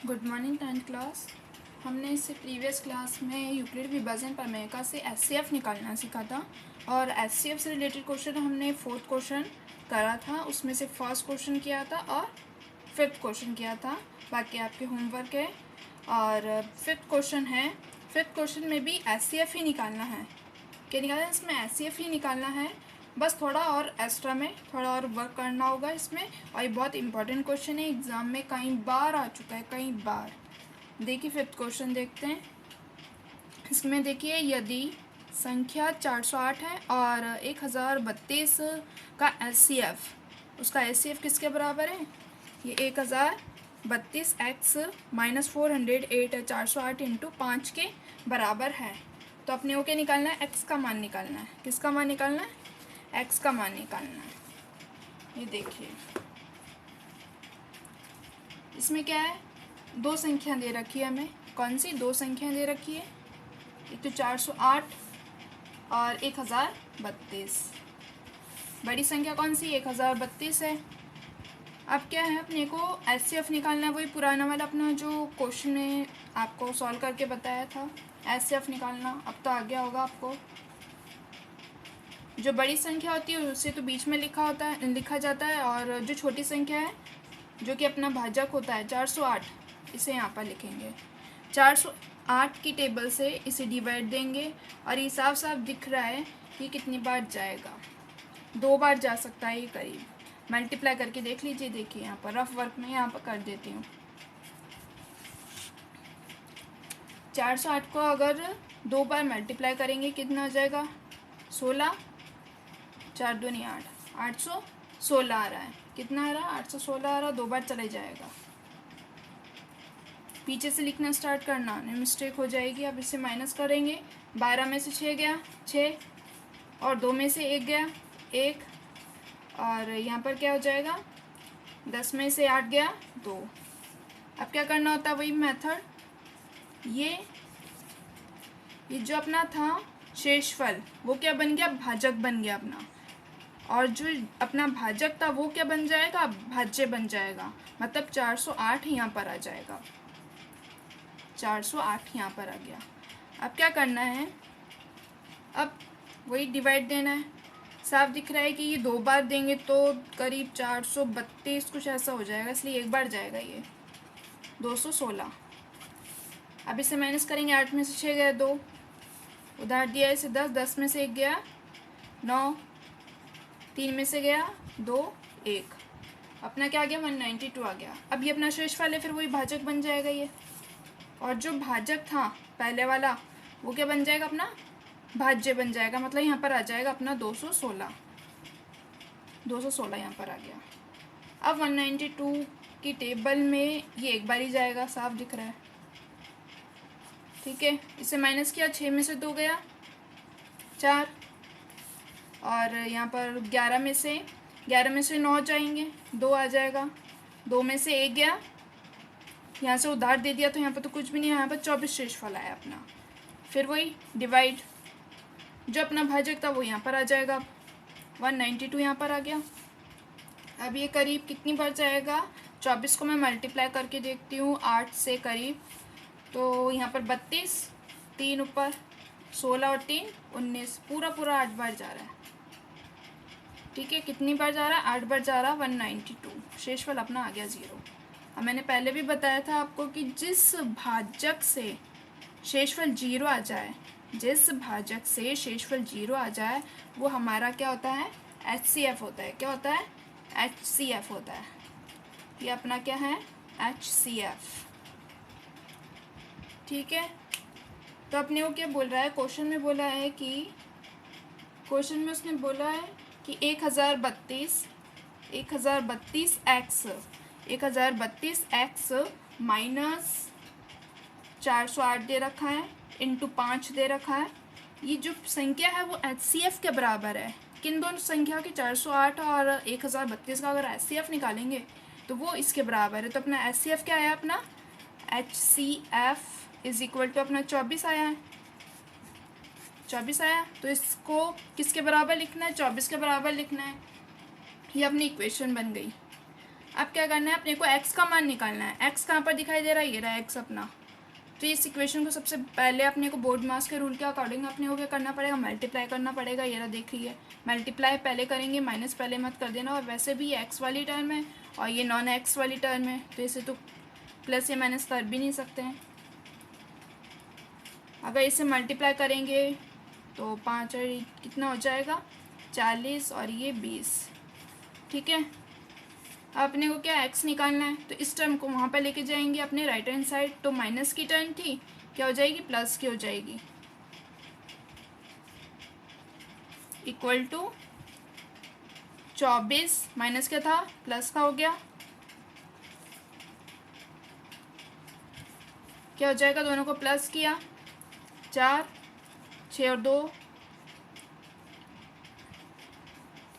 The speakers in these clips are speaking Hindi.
Good morning 10th class. हमने इससे प्रीवियस क्लास में यूक्लिड विभाजन प्रमेय से एचसीएफ निकालना सीखा था और एचसीएफ से रिलेटेड क्वेश्चन हमने 4th क्वेश्चन करा था। उसमें से फर्स्ट क्वेश्चन किया था और 5th क्वेश्चन किया था। बाकी आपके होमवर्क है। और 5th क्वेश्चन है, 5th क्वेश्चन में भी एचसीएफ ही निकालना है। क्या निकालना है? इसमें एचसीएफ ही निकालना है। बस थोड़ा और एक्स्ट्रा में थोड़ा और वर्क करना होगा इसमें। और ये बहुत इंपॉर्टेंट क्वेश्चन है, एग्ज़ाम में कई बार आ चुका है, कई बार। देखिए 5th क्वेश्चन देखते हैं। इसमें देखिए, यदि संख्या 408 है और 1032 का एचसीएफ, उसका एचसीएफ किसके बराबर है? ये 1032 x माइनस 408 है, 408 इंटू 5 के बराबर है। तो अपने को क्या निकालना है? एक्स का मान निकालना है। किसका मान निकालना है? एक्स का मान निकालना है। ये देखिए, इसमें क्या है? दो संख्या दे रखी है हमें। कौन सी दो संख्या दे रखी है? एक तो 408 और 1032। बड़ी संख्या कौन सी? 1032 है। अब क्या है, अपने को एचसीएफ निकालना है। वही पुराना वाला अपना जो क्वेश्चन ने आपको सॉल्व करके बताया था, एचसीएफ निकालना। अब तो आ गया होगा आपको। जो बड़ी संख्या होती है उसे तो बीच में लिखा जाता है, और जो छोटी संख्या है जो कि अपना भाजक होता है 408, इसे यहाँ पर लिखेंगे। 408 की टेबल से इसे डिवाइड देंगे और ये साफ साफ दिख रहा है कि कितनी बार जाएगा। 2 बार जा सकता है ये करीब। मल्टीप्लाई करके देख लीजिए। देखिए यहाँ पर रफ वर्क में यहाँ पर कर देती हूँ। 408 को अगर 2 बार मल्टीप्लाई करेंगे कितना हो जाएगा? 16। 4 दूनी 8, 816 आ रहा है। कितना आ रहा है? 816 आ रहा है। 2 बार चले जाएगा। पीछे से लिखना स्टार्ट करना, नहीं मिस्टेक हो जाएगी। अब इसे माइनस करेंगे। 12 में से 6 गया 6, और 2 में से 1 गया 1, और यहाँ पर क्या हो जाएगा? 10 में से 8 गया 2। अब क्या करना होता है? वही मेथड। ये जो अपना था शेषफल, वो क्या बन गया? भाजक बन गया अपना। और जो अपना भाजक था वो क्या बन जाएगा? भाज्य बन जाएगा। मतलब 408 यहाँ पर आ जाएगा। 408 यहाँ पर आ गया। अब क्या करना है? अब वही डिवाइड देना है। साफ दिख रहा है कि ये 2 बार देंगे तो करीब 432 कुछ ऐसा हो जाएगा, इसलिए 1 बार जाएगा ये 216। अब इसे माइनस करेंगे। 8 में से 6 गया 2, उधार दिया इसे 10, 10 में से 1 गया 9, 3 में से गया 2 1, अपना क्या आ गया? 192 आ गया। अब ये अपना शेषफल है, फिर वही भाजक बन जाएगा ये। और जो भाजक था पहले वाला वो क्या बन जाएगा? अपना भाज्य बन जाएगा। मतलब यहाँ पर आ जाएगा अपना 216। 216 यहाँ पर आ गया। अब 192 की टेबल में ये 1 बार ही जाएगा, साफ दिख रहा है। ठीक है, इसे माइनस किया। 6 में से 2 गया 4, और यहाँ पर 11 में से 9 जाएंगे, 2 आ जाएगा। 2 में से 1 गया, यहाँ से उधार दे दिया तो यहाँ पर तो कुछ भी नहीं है। यहाँ पर 24 शेषफल आया अपना। फिर वही डिवाइड, जो अपना भाजक था वो यहाँ पर आ जाएगा। 192 यहाँ पर आ गया। अब ये करीब कितनी बार जाएगा? 24 को मैं मल्टीप्लाई करके देखती हूँ 8 से करीब। तो यहाँ पर 32, 3 ऊपर 16 और 3 19, पूरा 8 बार जा रहा है। ठीक है, कितनी बार जा रहा है? 8 बार जा रहा है। 192 शेषफल अपना आ गया 0। अब मैंने पहले भी बताया था आपको कि जिस भाजक से शेषफल 0 आ जाए, जिस भाजक से शेषफल 0 आ जाए वो हमारा क्या होता है? एचसीएफ होता है। क्या होता है? एचसीएफ होता है। ये अपना क्या है? एचसीएफ। ठीक है, तो अपने को क्या बोल रहा है? क्वेश्चन में बोला है कि, क्वेश्चन में उसने बोला है कि 1032 एक्स माइनस 408 दे रखा है, इंटू 5 दे रखा है। ये जो संख्या है वो एचसीएफ के बराबर है। किन दोनों संख्या के? 408 और 1032 का अगर एचसीएफ निकालेंगे तो वो इसके बराबर है। तो अपना एचसीएफ क्या आया? अपना एचसीएफ इज इक्वल टू अपना 24 आया है। 24 आया, तो इसको किसके बराबर लिखना है? 24 के बराबर लिखना है। ये अपनी इक्वेशन बन गई। अब क्या करना है, अपने को x का मान निकालना है। x कहाँ पर दिखाई दे रहा है, ये रहा x अपना। तो इस इक्वेशन को सबसे पहले अपने को बोर्ड मास के रूल के अकॉर्डिंग अपने को क्या करना पड़ेगा, मल्टीप्लाई करना पड़ेगा। ये रहा, देखिए मल्टीप्लाई पहले करेंगे, माइनस पहले मत कर देना। और वैसे भी x वाली टर्म है और ये नॉन x वाली टर्म है, तो इसे तो प्लस या माइनस कर भी नहीं सकते हैं। अगर इसे मल्टीप्लाई करेंगे तो 5 और कितना हो जाएगा 40 और ये 20। ठीक है, अब अपने को क्या x निकालना है, तो इस टर्म को वहाँ पर लेके जाएंगे अपने राइट हैंड साइड। तो माइनस की टर्म थी, क्या हो जाएगी, प्लस की हो जाएगी, इक्वल टू 24 माइनस क्या था, प्लस का हो गया। क्या हो जाएगा, दोनों को प्लस किया, 4 6 और 2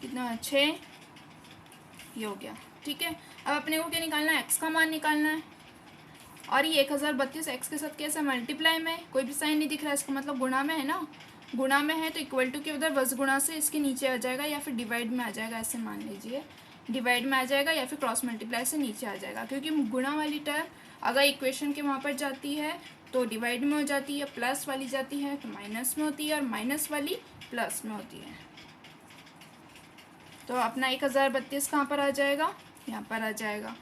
कितना 6, ये हो गया। ठीक है, अब अपने को क्या निकालना है, x का मान निकालना है। और ये 1032 x के साथ कैसे मल्टीप्लाई में, कोई भी साइन नहीं दिख रहा है, इसका मतलब गुणा में है ना, गुणा में है तो इक्वल टू के उधर वज गुणा से इसके नीचे आ जाएगा या फिर डिवाइड में आ जाएगा, ऐसे मान लीजिए डिवाइड में आ जाएगा या फिर क्रॉस मल्टीप्लाई से नीचे आ जाएगा। क्योंकि गुणा वाली टर्म अगर इक्वेशन के वहाँ पर जाती है तो डिवाइड में हो जाती है, प्लस वाली जाती है तो माइनस में होती है, और माइनस वाली प्लस में होती है। तो अपना 1032 कहाँ पर आ जाएगा, यहाँ पर आ जाएगा।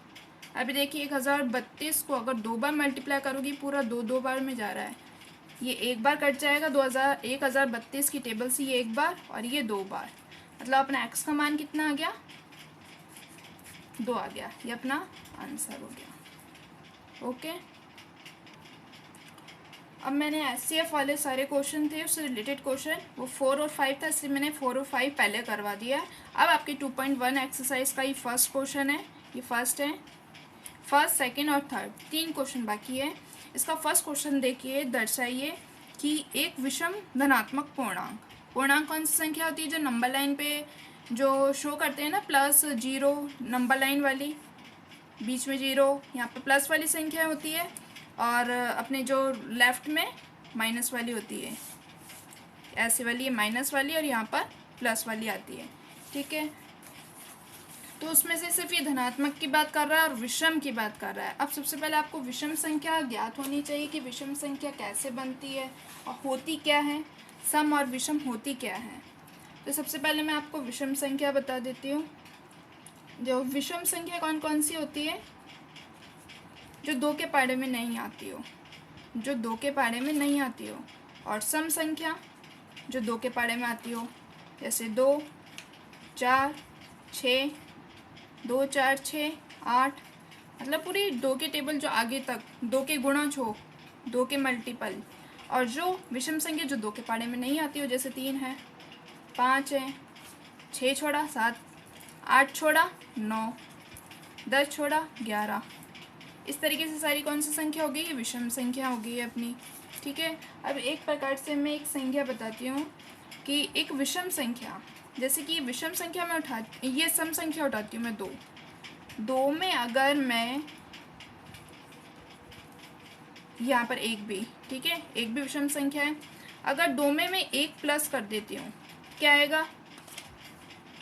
अभी देखिए 1032 को अगर 2 बार मल्टीप्लाई करोगी, पूरा 2 बार में जा रहा है, ये एक बार कट जाएगा 1032 की टेबल से, ये एक बार और ये 2 बार, मतलब अपना x का मान कितना आ गया, 2 आ गया। ये अपना आंसर हो गया। ओके, अब मैंने SCF वाले सारे क्वेश्चन थे उससे रिलेटेड क्वेश्चन, वो 4 और 5 था, इसलिए मैंने 4 और 5 पहले करवा दिया है। अब आपके 2.1 एक्सरसाइज का ये फर्स्ट क्वेश्चन है, ये फर्स्ट है, फर्स्ट सेकंड और थर्ड 3 क्वेश्चन बाकी है। इसका फर्स्ट क्वेश्चन देखिए, दर्शाइए कि एक विषम धनात्मक पूर्णांक, पूर्णांक कौन सी संख्या होती है जो नंबर लाइन पे जो शो करते हैं ना, प्लस 0 नंबर लाइन वाली, बीच में 0, यहाँ पे प्लस वाली संख्या होती है और अपने जो लेफ्ट में माइनस वाली होती है, ऐसे वाली है माइनस वाली और यहाँ पर प्लस वाली आती है। ठीक है, तो उसमें से सिर्फ ये धनात्मक की बात कर रहा है और विषम की बात कर रहा है। अब सबसे पहले आपको विषम संख्या ज्ञात होनी चाहिए कि विषम संख्या कैसे बनती है और होती क्या है, सम और विषम होती क्या है। तो सबसे पहले मैं आपको विषम संख्या बता देती हूँ। जो विषम संख्या कौन कौन सी होती है, जो 2 के पाड़े में नहीं आती हो, जो 2 के पाड़े में नहीं आती हो, और सम संख्या जो 2 के पाड़े में आती हो, जैसे 2 4 6, 2 4 6 8, मतलब पूरी 2 के टेबल जो आगे तक 2 के गुणज हो, 2 के मल्टीपल। और जो विषम संख्या जो 2 के पाड़े में नहीं आती हो, जैसे 3 है, 5 है, 6 छोड़ा 7, 8 छोड़ा 9, 10 छोड़ा 11, इस तरीके से सारी कौन सी संख्या होगी, ये विषम संख्या होगी अपनी। ठीक है, अब एक प्रकार से मैं एक संख्या बताती हूँ कि एक विषम संख्या, जैसे कि विषम संख्या में ये सम संख्या उठाती हूँ मैं 2 में अगर मैं यहाँ पर 1 भी, ठीक है 1 भी विषम संख्या है, अगर 2 में मैं 1 प्लस कर देती हूँ क्या आएगा,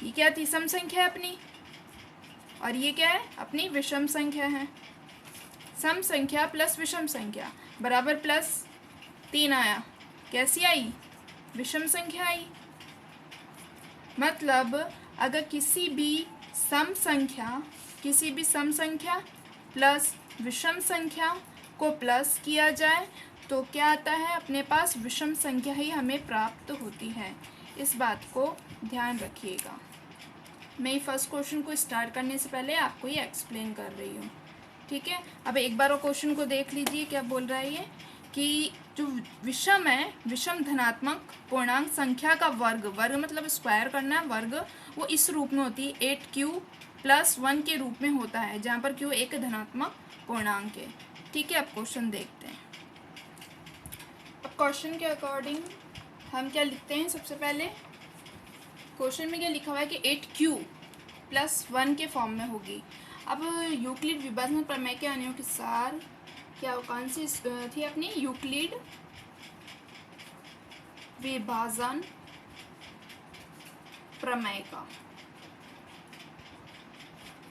ये क्या थी, सम संख्या है अपनी, और ये क्या है, अपनी विषम संख्या है। सम संख्या प्लस विषम संख्या बराबर प्लस 3 आया, कैसी आई, विषम संख्या आई। मतलब अगर किसी भी सम संख्या प्लस विषम संख्या को प्लस किया जाए तो क्या आता है, अपने पास विषम संख्या ही हमें प्राप्त होती है। इस बात को ध्यान रखिएगा। मैं फर्स्ट क्वेश्चन को स्टार्ट करने से पहले आपको ये एक्सप्लेन कर रही हूँ। ठीक है, अब एक बार वो क्वेश्चन को देख लीजिए, क्या बोल रहा है ये कि जो विषम है, विषम धनात्मक पूर्णांक संख्या का वर्ग, वर्ग मतलब स्क्वायर करना है, वर्ग वो इस रूप में होती है 8q + 1 के रूप में होता है, जहाँ पर q एक धनात्मक पूर्णांक है। ठीक है, अब क्वेश्चन देखते हैं। अब क्वेश्चन के अकॉर्डिंग हम क्या लिखते हैं, सबसे पहले क्वेश्चन में क्या लिखा हुआ है कि 8q + 1 के फॉर्म में होगी। अब यूक्लिड विभाजन प्रमेय के अनुसार क्या कौन सी थी अपनी, यूक्लिड विभाजन प्रमेय का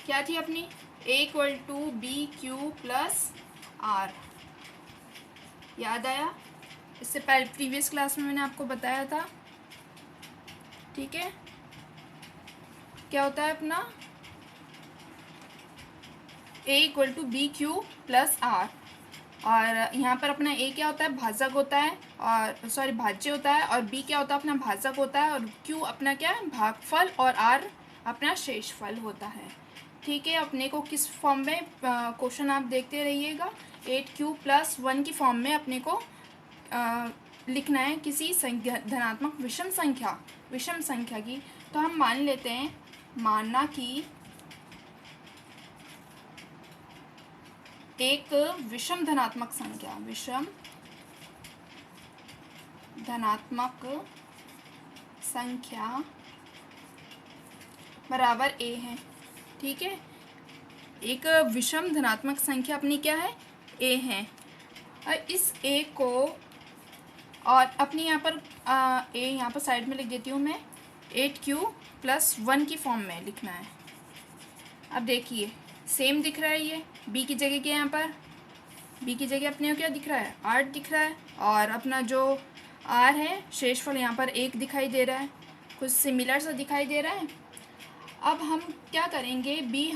क्या थी अपनी, A equal to B Q plus R. याद आया? इससे पहले प्रीवियस क्लास में मैंने आपको बताया था। ठीक है, क्या होता है अपना A equal to B Q plus R, और यहाँ पर अपना ए क्या होता है, भाजक होता है, और सॉरी भाज्य होता है, और बी क्या होता है, अपना भाजक होता है, और क्यू अपना क्या है, भागफल, और आर अपना शेषफल होता है। ठीक है, अपने को किस फॉर्म में क्वेश्चन आप देखते रहिएगा, 8q प्लस 1 की फॉर्म में अपने को लिखना है किसी धनात्मक विषम संख्या की। तो हम मान लेते हैं, मानना कि एक विषम धनात्मक संख्या बराबर a है। ठीक है, एक विषम धनात्मक संख्या अपनी क्या है, a है, और इस a को, और अपनी यहाँ पर a यहाँ पर साइड में लिख देती हूँ मैं, 8q प्लस 1 की फॉर्म में लिखना है। अब देखिए सेम दिख रहा है, ये b की जगह क्या, यहाँ पर b की जगह अपने को क्या दिख रहा है, 8 दिख रहा है, और अपना जो r है शेषफल यहाँ पर 1 दिखाई दे रहा है, कुछ सिमिलर सा दिखाई दे रहा है। अब हम क्या करेंगे, b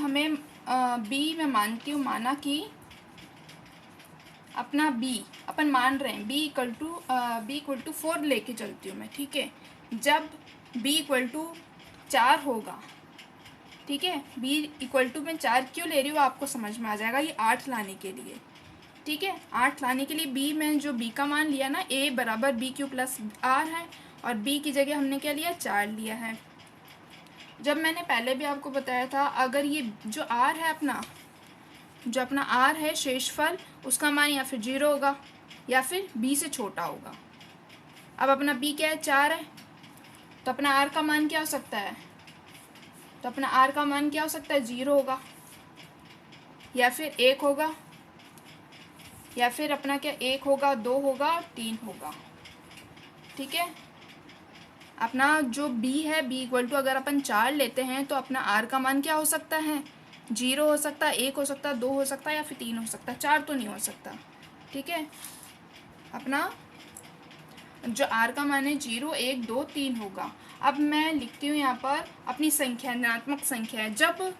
मैं मानती हूँ, माना कि अपना b अपन मान रहे हैं b इक्वल टू 4 लेके चलती हूँ मैं। ठीक है, जब b इक्वल टू 4 होगा, ठीक है, b इक्वल टू मैं 4 क्यों ले रही हूँ आपको समझ में आ जाएगा, ये 8 लाने के लिए। ठीक है, 8 लाने के लिए b में जो b का मान लिया ना, a बराबर बी क्यू प्लस आर है, और b की जगह हमने क्या लिया, 4 लिया है। जब मैंने पहले भी आपको बताया था, अगर ये जो r है अपना, जो अपना r है शेषफल, उसका मान या फिर 0 होगा या फिर b से छोटा होगा। अब अपना b क्या है, 4 है, तो अपना r का मान क्या हो सकता है, तो अपना r का मान क्या हो सकता है, 0 होगा या फिर 1 होगा, या फिर अपना क्या 1 होगा, 2 होगा और 3 होगा। ठीक है, अपना जो b है, b इक्वल टू अगर अपन 4 लेते हैं तो अपना r का मान क्या हो सकता है, 0 हो सकता है, 1 हो सकता है, 2 हो सकता है, या फिर 3 हो सकता है, 4 तो नहीं हो सकता। ठीक है, अपना जो r का मान है 0, 1, 2, 3 होगा। अब मैं लिखती हूँ यहाँ पर अपनी संख्या, ऋणात्मक संख्या है, जब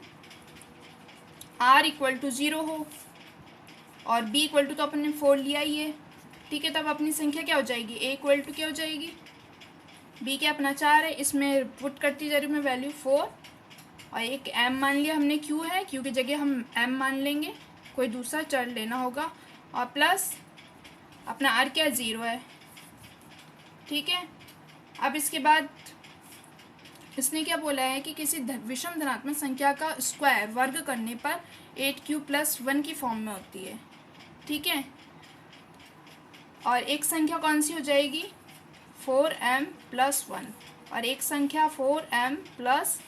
r इक्वल टू 0 हो और b इक्वल टू तो अपन ने 4 लिया ही है। ठीक है, तब अपनी संख्या क्या हो जाएगी, a इक्वल टू क्या हो जाएगी, b क्या अपना 4 है, इसमें पुट करती जा रही हूँ मैं वैल्यू 4, और एक m मान लिया हमने, q है, q की जगह हम m मान लेंगे, कोई दूसरा चर लेना होगा, और प्लस अपना r क्या 0 है। ठीक है, अब इसके बाद इसने क्या बोला है कि किसी विषम धनात्मक संख्या का स्क्वायर वर्ग करने पर 8q प्लस 1 की फॉर्म में होती है। ठीक है, और एक संख्या कौन सी हो जाएगी, 4m प्लस 1, और एक संख्या 4m प्लस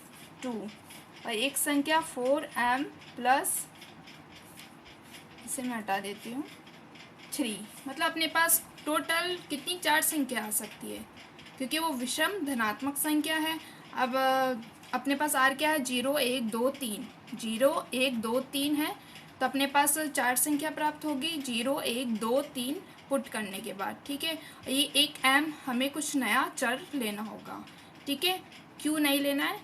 2, और एक संख्या 4m प्लस, इसे मैं हटा देती हूँ, 3। मतलब अपने पास टोटल कितनी, 4 संख्या आ सकती है, क्योंकि वो विषम धनात्मक संख्या है। अब अपने पास r क्या है, 0, 1, 2, 3, 0, 1, 2, 3 है, तो अपने पास 4 संख्या प्राप्त होगी 0, 1, 2, 3 पुट करने के बाद। ठीक है, ये एक m हमें कुछ नया चर लेना होगा। ठीक है, q नहीं लेना है,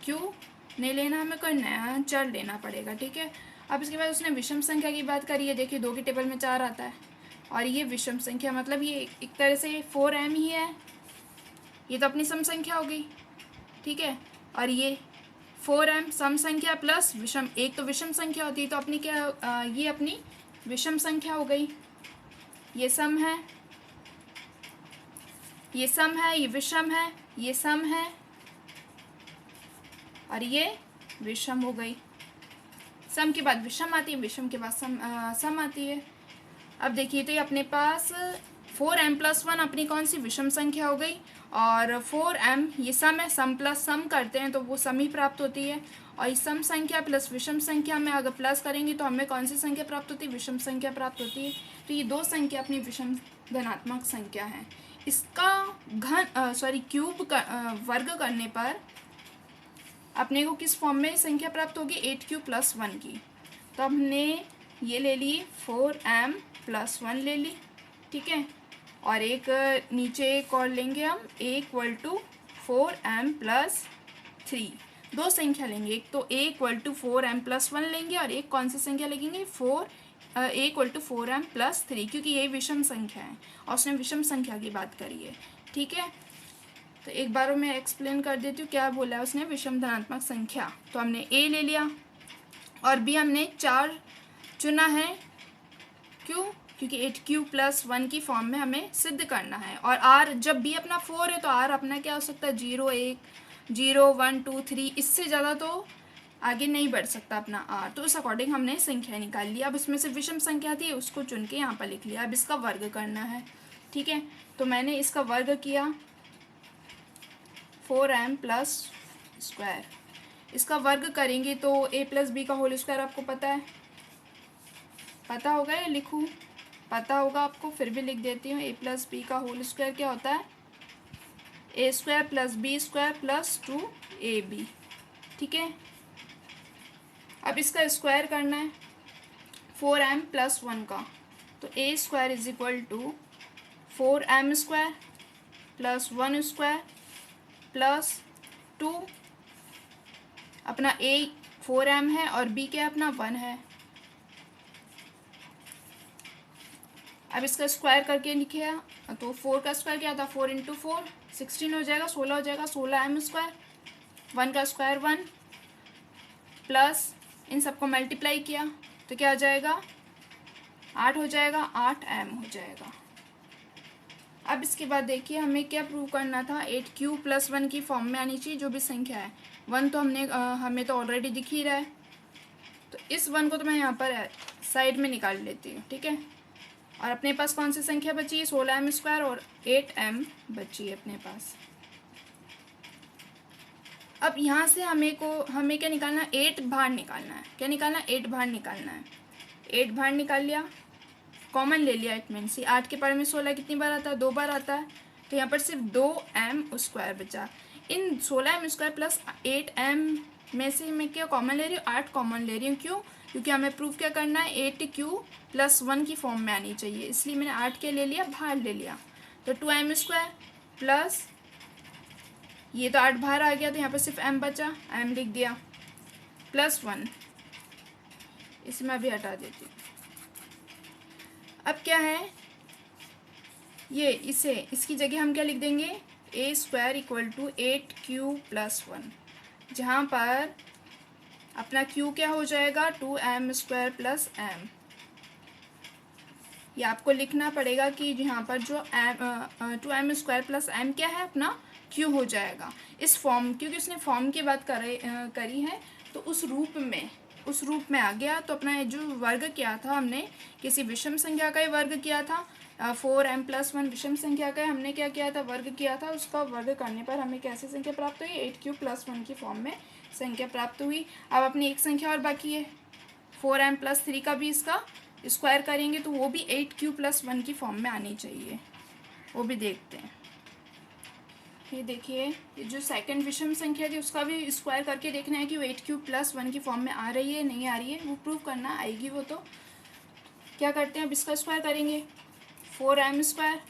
q नहीं लेना, हमें कोई नया चर लेना पड़ेगा। ठीक है, अब इसके बाद उसने विषम संख्या की बात करी है, देखिए 2 की टेबल में 4 आता है, और ये विषम संख्या मतलब ये एक तरह से 4m ही है, ये तो अपनी सम संख्या हो गई। ठीक है, और ये 4m सम संख्या प्लस विषम, एक तो विषम संख्या होती है, तो अपनी क्या ये अपनी विषम संख्या हो गई, ये सम है, ये सम है, ये विषम है, ये सम है, और ये विषम हो गई। सम के बाद विषम आती है, विषम के बाद सम आती है। अब देखिए तो ये अपने पास 4m प्लस 1 अपनी कौन सी विषम संख्या हो गई, और 4m ये सम है, सम प्लस सम करते हैं तो वो सम ही प्राप्त होती है, और इस सम संख्या प्लस विषम संख्या में अगर प्लस करेंगे तो हमें कौन सी संख्या प्राप्त होती है, विषम संख्या प्राप्त होती है। तो ये 2 संख्या अपनी विषम धनात्मक संख्या है। इसका क्यूब वर्ग करने पर अपने को किस फॉर्म में संख्या प्राप्त होगी, 8q प्लस 1 की। तो हमने ये ले ली 4m+1 ले ली, ठीक है। और एक नीचे एक और लेंगे हम, a=4m+3। दो संख्या लेंगे, एक तो a=4m+1 लेंगे और एक कौन सी संख्या लेंगे, a=4m+3, क्योंकि ये विषम संख्या है और उसने विषम संख्या की बात करी है, ठीक है। तो एक बार मैं एक्सप्लेन कर देती हूँ क्या बोला है उसने, विषम धनात्मक संख्या। तो हमने a ले लिया और b हमने 4 चुना है, क्यों, क्योंकि 8q+1 की फॉर्म में हमें सिद्ध करना है। और r जब b अपना 4 है तो r अपना क्या हो सकता है, 0, 1, 0, 1, 2, 3, इससे ज़्यादा तो आगे नहीं बढ़ सकता अपना r। तो उस अकॉर्डिंग हमने संख्या निकाल लिया। अब इसमें से विषम संख्या थी उसको चुन के यहाँ पर लिख लिया। अब इसका वर्ग करना है, ठीक है। तो मैंने इसका वर्ग किया 4m+2। इसका वर्ग करेंगे तो a+b का होल स्क्वायर आपको पता है, पता होगा या लिखूँ, पता होगा आपको, फिर भी लिख देती हूँ। a+b का होल स्क्वायर क्या होता है, a² + b² + 2ab, ठीक है। अब इसका स्क्वायर करना है 4m+1 का, तो a² = 4m² + 1² + 2, अपना a 4m है और b क्या है अपना 1 है। अब इसका स्क्वायर करके लिखिए, तो 4 का स्क्वायर क्या था, 4 × 4 16 हो जाएगा, 16 हो जाएगा, 16m², 1 का स्क्वायर 1, प्लस इन सबको मल्टीप्लाई किया तो क्या हो जाएगा, 8 हो जाएगा, 8m हो जाएगा। अब इसके बाद देखिए हमें क्या प्रूव करना था, 8q+1 की फॉर्म में आनी चाहिए जो भी संख्या है। 1 तो हमें तो ऑलरेडी दिख ही रहा है, तो इस 1 को तो मैं यहाँ पर साइड में निकाल लेती हूँ, ठीक है। और अपने पास कौन सी संख्या बची है, 16m² और 8m बची है अपने पास। अब यहाँ से हमें क्या निकालना है, 8 बाहर निकालना है। क्या निकालना है, 8 बाहर निकालना है। 8 बाहर निकाल लिया, कॉमन ले लिया, इट मीन्स 8 के पावर में 16 कितनी बार आता है, 2 बार आता है, तो यहाँ पर सिर्फ 2m² बचा। इन 16m² + 8m में से मैं क्या कॉमन ले रही हूँ, 8 कॉमन ले रही हूँ, क्यों, क्योंकि हमें प्रूफ क्या करना है, 8q+1 की फॉर्म में आनी चाहिए, इसलिए मैंने 8 के ले लिया, बाहर ले लिया। तो 2m² प्लस ये तो 8 बाहर आ गया, तो यहाँ पर सिर्फ m बचा, m लिख दिया, +1, इसे मैं अभी हटा देती हूँ। अब क्या है ये, इसकी जगह हम क्या लिख देंगे, a² = 8q+1, जहाँ पर अपना q क्या हो जाएगा, 2m² + m। ये आपको लिखना पड़ेगा कि यहाँ पर जो 2m² + m क्या है, अपना q हो जाएगा इस फॉर्म, क्योंकि उसने फॉर्म की बात करी है, तो उस रूप में आ गया। तो अपना जो वर्ग किया था हमने, किसी विषम संख्या का ही वर्ग किया था, 4m+1 विषम संख्या का हमने क्या किया था, वर्ग किया था। उसका वर्ग करने पर हमें कैसी संख्या प्राप्त हुई, 8q+1 की फॉर्म में संख्या प्राप्त हुई। अब अपनी एक संख्या और बाकी है, 4m+3 का भी इसका स्क्वायर करेंगे तो वो भी 8q+1 की फॉर्म में आनी चाहिए, वो भी देखते हैं। ये देखिए, ये जो सेकंड विषम संख्या थी उसका भी स्क्वायर करके देखना है कि वो 8q+1 की फॉर्म में आ रही है नहीं आ रही है, वो प्रूव करना, आएगी वो। तो क्या करते हैं, अब इसका स्क्वायर करेंगे, 4m²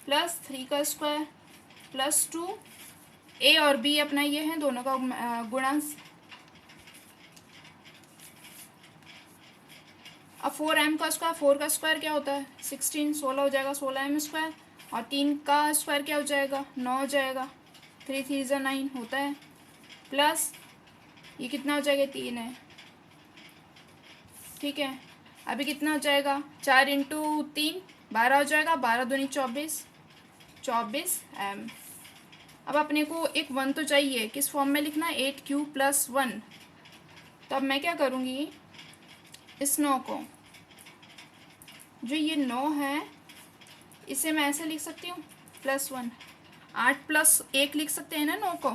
+ 3 का स्क्वायर + 2, a और b अपना ये है, दोनों का गुणांश। अब 4m का स्क्वायर, 4 का स्क्वायर क्या होता है, 16, 16 हो जाएगा, 16m², और 3 का स्क्वायर क्या हो जाएगा, 9 हो जाएगा, 3 3 = 9 होता है, प्लस ये कितना हो जाएगा, 3 है, ठीक है। अभी कितना हो जाएगा, 4 × 3 12 हो जाएगा, 12 दूनी 24, 24m। अब अपने को एक 1 तो चाहिए, किस फॉर्म में लिखना है, 8q+1। तो अब मैं क्या करूँगी, इस 9 को, जो ये 9 है, इसे मैं ऐसे लिख सकती हूँ, +1, 8 + 1 लिख सकते हैं ना 9 को।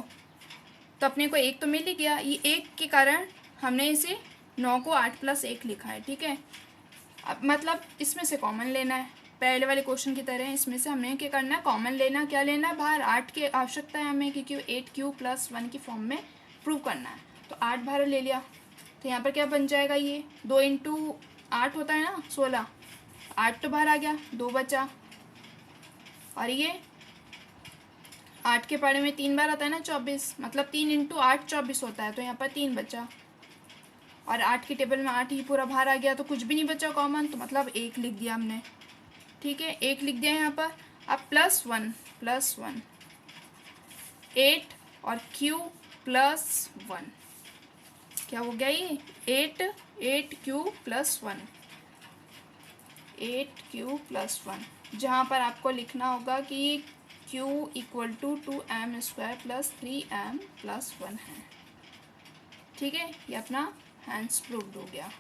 तो अपने को 1 तो मिल ही गया, ये 1 के कारण हमने इसे 9 को 8 + 1 लिखा है, ठीक है। अब मतलब इसमें से कॉमन लेना है, पहले वाले क्वेश्चन की तरह इसमें से हमें क्या करना है, कॉमन लेना। क्या लेना है, बाहर 8 की आवश्यकता है हमें, क्योंकि 8q+1 की फॉर्म में प्रूव करना है। तो 8 बाहर ले लिया, तो यहाँ पर क्या बन जाएगा, ये 2 इंटू 8 होता है ना 16, 8 तो बाहर आ गया, 2 बचा। और ये 8 के पारे में 3 बार आता है ना 24, मतलब 3 इंटू 8 24 होता है, तो यहाँ पर 3 बचा। और 8 की टेबल में 8 ही पूरा बाहर आ गया, तो कुछ भी नहीं बचा कॉमन, तो मतलब 1 लिख दिया हमने। ठीक है, 1 लिख दिया यहाँ पर। अब +1 8 और Q +1, क्या हो गया ये 8Q +1, 8Q +1, जहाँ पर आपको लिखना होगा कि Q = 2m² + 3m + 1 है। ठीक है, ये अपना हैंस प्रूव्ड हो गया।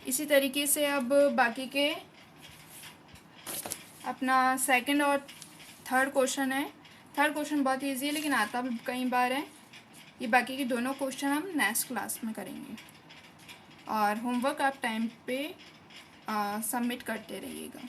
इसी तरीके से अब बाकी के अपना सेकंड और थर्ड क्वेश्चन है। थर्ड क्वेश्चन बहुत ईजी है लेकिन आता भी कई बार है। ये बाकी के दोनों क्वेश्चन हम नेक्स्ट क्लास में करेंगे। और होमवर्क आप टाइम पे सबमिट करते रहिएगा।